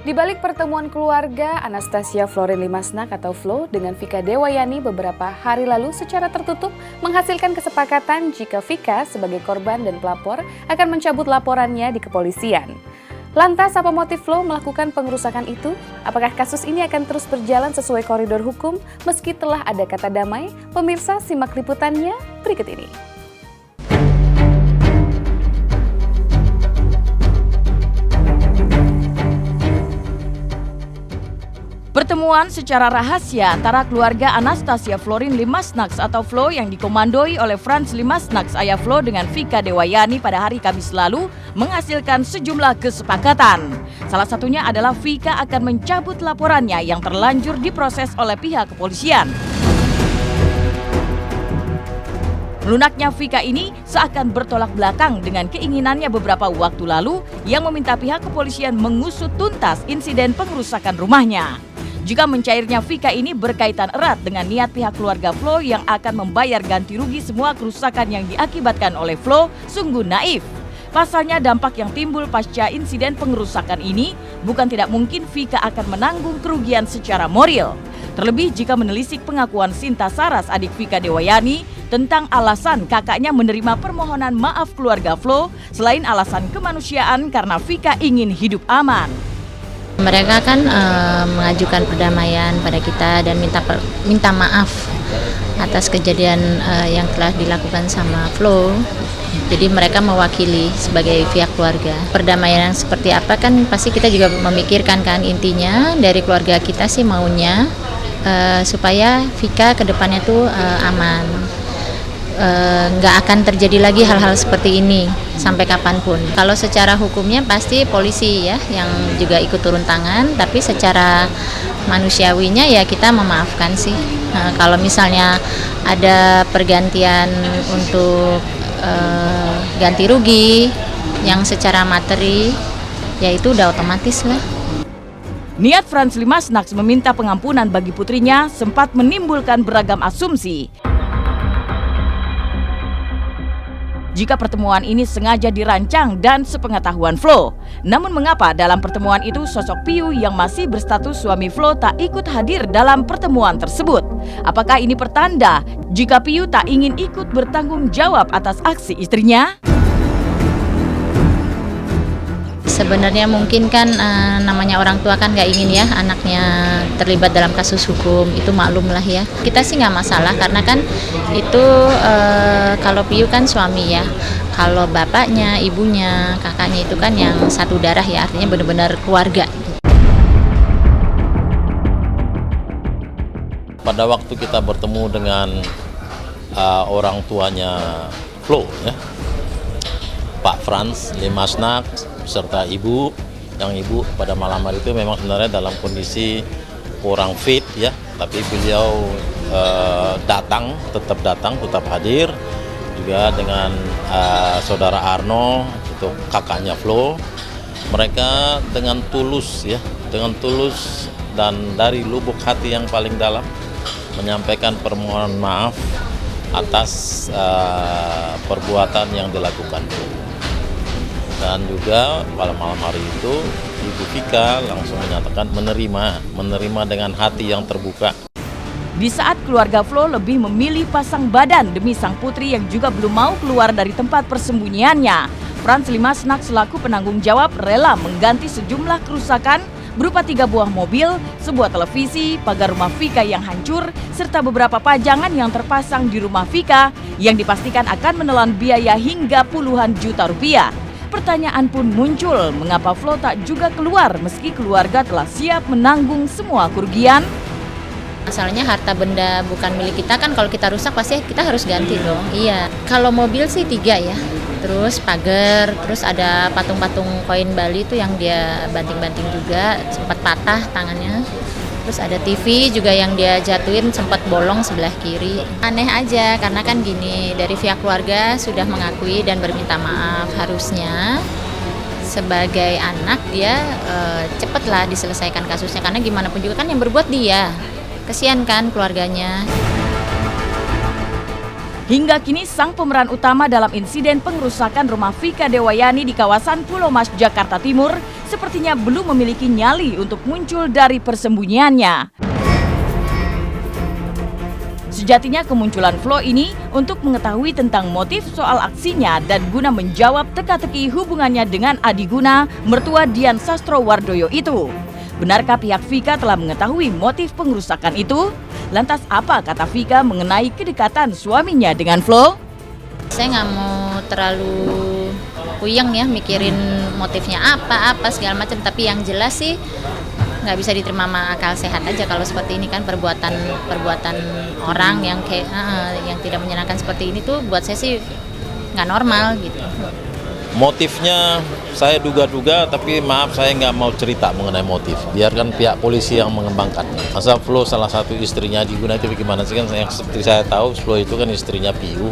Di balik pertemuan keluarga, Anastasia Florin Limasnak atau Flo dengan Vika Dewayani beberapa hari lalu secara tertutup menghasilkan kesepakatan jika Vika sebagai korban dan pelapor akan mencabut laporannya di kepolisian. Lantas apa motif Flo melakukan pengerusakan itu? Apakah kasus ini akan terus berjalan sesuai koridor hukum meski telah ada kata damai? Pemirsa, simak liputannya berikut ini. Pertemuan secara rahasia antara keluarga Anastasia Florin Limasnak atau Flo yang dikomandoi oleh Franz Limasnak ayah Flo dengan Vika Dewayani pada hari Kamis lalu menghasilkan sejumlah kesepakatan. Salah satunya adalah Vika akan mencabut laporannya yang terlanjur diproses oleh pihak kepolisian. Lunaknya Vika ini seakan bertolak belakang dengan keinginannya beberapa waktu lalu yang meminta pihak kepolisian mengusut tuntas insiden pengerusakan rumahnya. Jika mencairnya Vika ini berkaitan erat dengan niat pihak keluarga Flo yang akan membayar ganti rugi semua kerusakan yang diakibatkan oleh Flo, sungguh naif. Pasalnya dampak yang timbul pasca insiden pengerusakan ini bukan tidak mungkin Vika akan menanggung kerugian secara moral. Terlebih jika menelisik pengakuan Sinta Saras adik Vika Dewayani tentang alasan kakaknya menerima permohonan maaf keluarga Flo selain alasan kemanusiaan karena Vika ingin hidup aman. Mereka kan mengajukan perdamaian pada kita dan minta maaf atas kejadian yang telah dilakukan sama Flo. Jadi mereka mewakili sebagai pihak keluarga. Perdamaian yang seperti apa kan pasti kita juga memikirkan kan, intinya dari keluarga kita sih maunya supaya Vika ke depannya tuh aman. Nggak akan terjadi lagi hal-hal seperti ini sampai kapanpun. Kalau secara hukumnya pasti polisi ya yang juga ikut turun tangan, tapi secara manusiawinya ya kita memaafkan sih. Kalau misalnya ada pergantian untuk ganti rugi yang secara materi, ya itu udah otomatis lah. Niat Franz Limasnak meminta pengampunan bagi putrinya sempat menimbulkan beragam asumsi. Jika pertemuan ini sengaja dirancang dan sepengetahuan Flo. Namun mengapa dalam pertemuan itu sosok Piu yang masih berstatus suami Flo tak ikut hadir dalam pertemuan tersebut? Apakah ini pertanda jika Piu tak ingin ikut bertanggung jawab atas aksi istrinya? Sebenarnya mungkin kan namanya orang tua kan nggak ingin ya anaknya terlibat dalam kasus hukum, itu maklum lah ya. Kita sih nggak masalah karena kan itu kalau Piu kan suami ya, kalau bapaknya, ibunya, kakaknya itu kan yang satu darah ya, artinya benar-benar keluarga. Pada waktu kita bertemu dengan orang tuanya Flo ya, Pak Franz Limasnak serta ibu, yang ibu pada malam hari itu memang sebenarnya dalam kondisi kurang fit ya, tapi beliau tetap hadir juga dengan saudara Arno, itu kakaknya Flo. Mereka dengan tulus dan dari lubuk hati yang paling dalam menyampaikan permohonan maaf atas perbuatan yang dilakukan. Dan juga pada malam hari itu Ibu Vika langsung menyatakan menerima dengan hati yang terbuka. Di saat keluarga Flo lebih memilih pasang badan demi sang putri yang juga belum mau keluar dari tempat persembunyiannya, Franz Limasnak selaku penanggung jawab rela mengganti sejumlah kerusakan berupa 3 buah mobil, sebuah televisi, pagar rumah Vika yang hancur, serta beberapa pajangan yang terpasang di rumah Vika yang dipastikan akan menelan biaya hingga puluhan juta rupiah. Pertanyaan pun muncul, mengapa Flo tak juga keluar meski keluarga telah siap menanggung semua kerugian? Masalahnya harta benda bukan milik kita kan, kalau kita rusak pasti kita harus ganti dong. Iya, kalau mobil sih 3 ya, terus pagar, terus ada patung-patung koin Bali itu yang dia banting-banting juga, sempat patah tangannya. Terus ada TV juga yang dia jatuhin sempat bolong sebelah kiri. Aneh aja karena kan gini, dari pihak keluarga sudah mengakui dan berminta maaf. Harusnya sebagai anak dia cepatlah diselesaikan kasusnya, karena gimana pun juga kan yang berbuat dia. Kesian kan keluarganya. Hingga kini sang pemeran utama dalam insiden pengerusakan rumah Vika Dewayani di kawasan Pulau Mas, Jakarta Timur sepertinya belum memiliki nyali untuk muncul dari persembunyiannya. Sejatinya kemunculan Flo ini untuk mengetahui tentang motif soal aksinya dan guna menjawab teka-teki hubungannya dengan Adiguna, mertua Dian Sastrowardoyo itu. Benarkah pihak Vika telah mengetahui motif pengerusakan itu? Lantas apa kata Vika mengenai kedekatan suaminya dengan Flo? Saya nggak mau terlalu puyeng ya mikirin motifnya apa segala macam, tapi yang jelas sih nggak bisa diterima sama akal sehat aja kalau seperti ini kan perbuatan orang yang kayak yang tidak menyenangkan seperti ini tuh buat saya sih nggak normal gitu. Motifnya saya duga-duga, tapi maaf saya nggak mau cerita mengenai motif. Biarkan pihak polisi yang mengembangkan. Masa Flo salah satu istrinya Adiguna itu bagaimana sih, kan yang seperti saya tahu Flo itu kan istrinya Piu.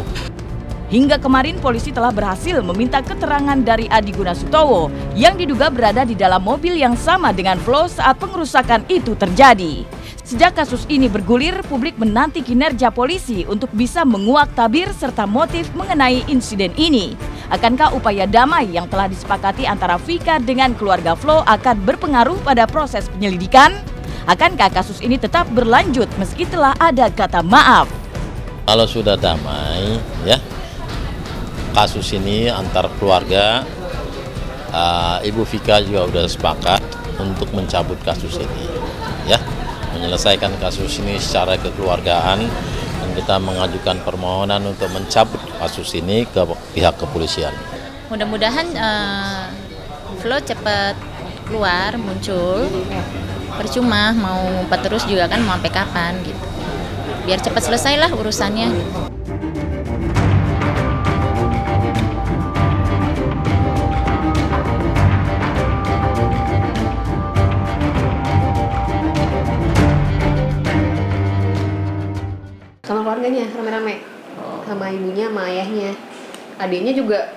Hingga kemarin polisi telah berhasil meminta keterangan dari Adiguna Sutowo yang diduga berada di dalam mobil yang sama dengan Flo saat pengerusakan itu terjadi. Sejak kasus ini bergulir, publik menanti kinerja polisi untuk bisa menguak tabir serta motif mengenai insiden ini. Akankah upaya damai yang telah disepakati antara Vika dengan keluarga Flo akan berpengaruh pada proses penyelidikan? Akankah kasus ini tetap berlanjut meski telah ada kata maaf? Kalau sudah damai, ya kasus ini antar keluarga, Ibu Vika juga sudah sepakat untuk mencabut kasus ini, ya, menyelesaikan kasus ini secara kekeluargaan. Dan kita mengajukan permohonan untuk mencabut kasus ini ke pihak kepolisian. Mudah-mudahan Flo cepat keluar, muncul. Percuma mau ngumpet terus juga kan, mau sampai kapan gitu. Biar cepat selesai lah urusannya. Sama keluarganya rame-rame, sama ibunya, sama ayahnya, adiknya juga